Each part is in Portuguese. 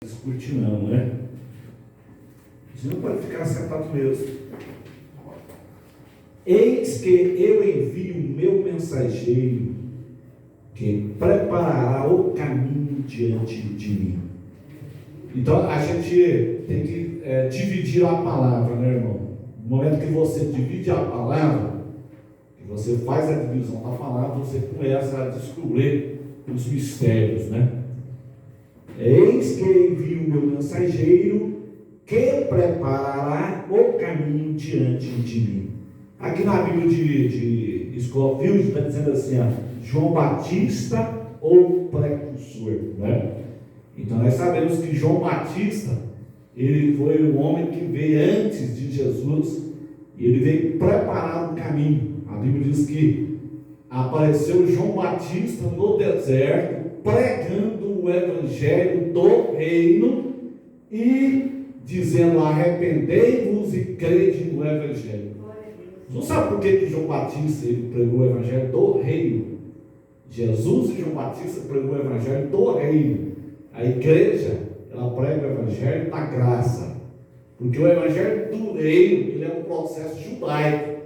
Discutir não, né? Você não pode ficar sentado mesmo. Eis que eu envio o meu mensageiro, que preparará o caminho diante de mim. Então a gente tem que dividir a palavra, né, irmão? No momento que você divide a palavra, que você faz a divisão da palavra, você começa a descobrir os mistérios, né? Eis que envio o meu mensageiro, que preparará o caminho diante de mim. Aqui na Bíblia de Scofield está dizendo assim, João Batista ou precursor, né? Então nós sabemos que João Batista, ele foi o homem que veio antes de Jesus, e ele veio preparar o caminho. A Bíblia diz que apareceu João Batista no deserto, pregando o evangelho do reino e dizendo: arrependei-vos e crede no evangelho. Não sabe por que João Batista ele pregou o evangelho do reino? Jesus e João Batista pregou o evangelho do reino. A igreja, ela prega o evangelho da graça, porque o evangelho do reino, ele é um processo judaico.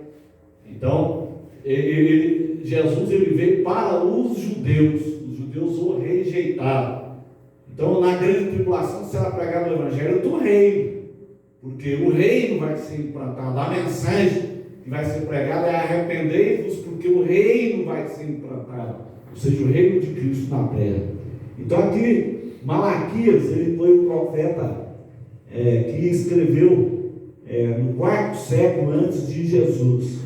Então Jesus ele veio para os judeus o rejeitaram. Então na grande tribulação será pregado o evangelho do reino, porque o reino vai ser implantado. A mensagem que vai ser pregada é: arrependei-vos, porque o reino vai ser implantado, ou seja, o reino de Cristo na terra. Então aqui Malaquias, ele foi o profeta que escreveu no 4º século antes de Jesus.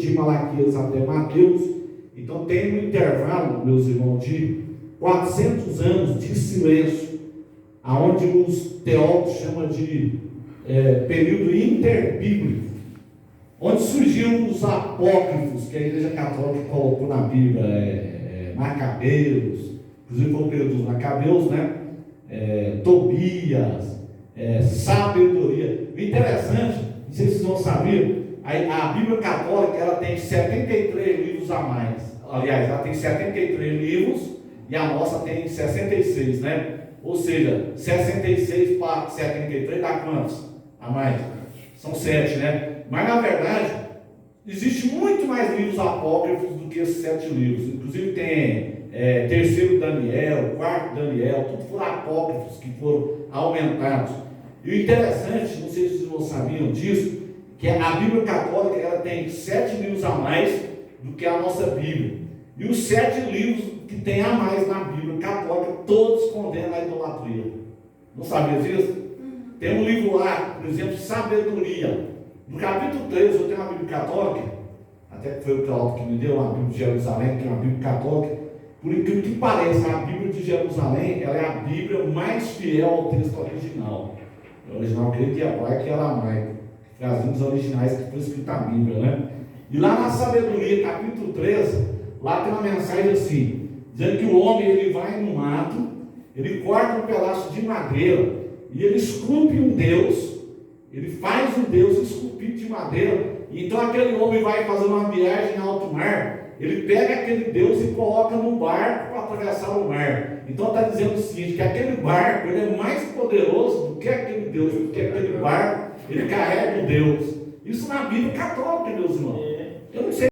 De Malaquias até Mateus. Então tem um intervalo, meus irmãos, de 400 anos de silêncio, aonde os teólogos chamam de período interbíblico, onde surgiram os apócrifos que a Igreja Católica colocou na Bíblia, Macabeus, inclusive foi o período dos Macabeus, né? Tobias, sabedoria. O interessante, não sei se vocês não sabiam, a Bíblia Católica ela tem 73 livros a mais. Aliás, ela tem 73 livros e a nossa tem 66, né? Ou seja, 66 para 73 dá quantos? A mais? São 7, né? Mas na verdade, existe muito mais livros apócrifos do que esses 7 livros. Inclusive tem 3º Daniel, 4º Daniel, tudo foram apócrifos que foram aumentados. E o interessante, não sei se vocês não sabiam disso, que a Bíblia Católica ela tem 7 livros a mais do que a nossa Bíblia. E os 7 livros que tem a mais na Bíblia Católica, todos condenam a idolatria. Não sabia disso? Tem um livro lá, por exemplo, Sabedoria. No capítulo 3, eu tenho uma Bíblia Católica, até que foi o teólogo que me deu, uma Bíblia de Jerusalém, que é uma Bíblia Católica. Por incrível que pareça, a Bíblia de Jerusalém, ela é a Bíblia mais fiel ao texto original. O original grego e hebraico e aramaico, que as línguas originais que foi escrita a Bíblia, né? E lá na Sabedoria, capítulo 13, lá tem uma mensagem assim, dizendo que o homem ele vai no mato, ele corta um pedaço de madeira e ele esculpe um Deus, ele faz um Deus esculpido de madeira. Então aquele homem vai fazer uma viagem em alto mar, ele pega aquele Deus e coloca no barco para atravessar o mar. Então está dizendo o seguinte, que aquele barco ele é mais poderoso do que aquele Deus, porque aquele barco ele carrega o Deus. Isso na Bíblia Católica, meus irmãos. Eu não sei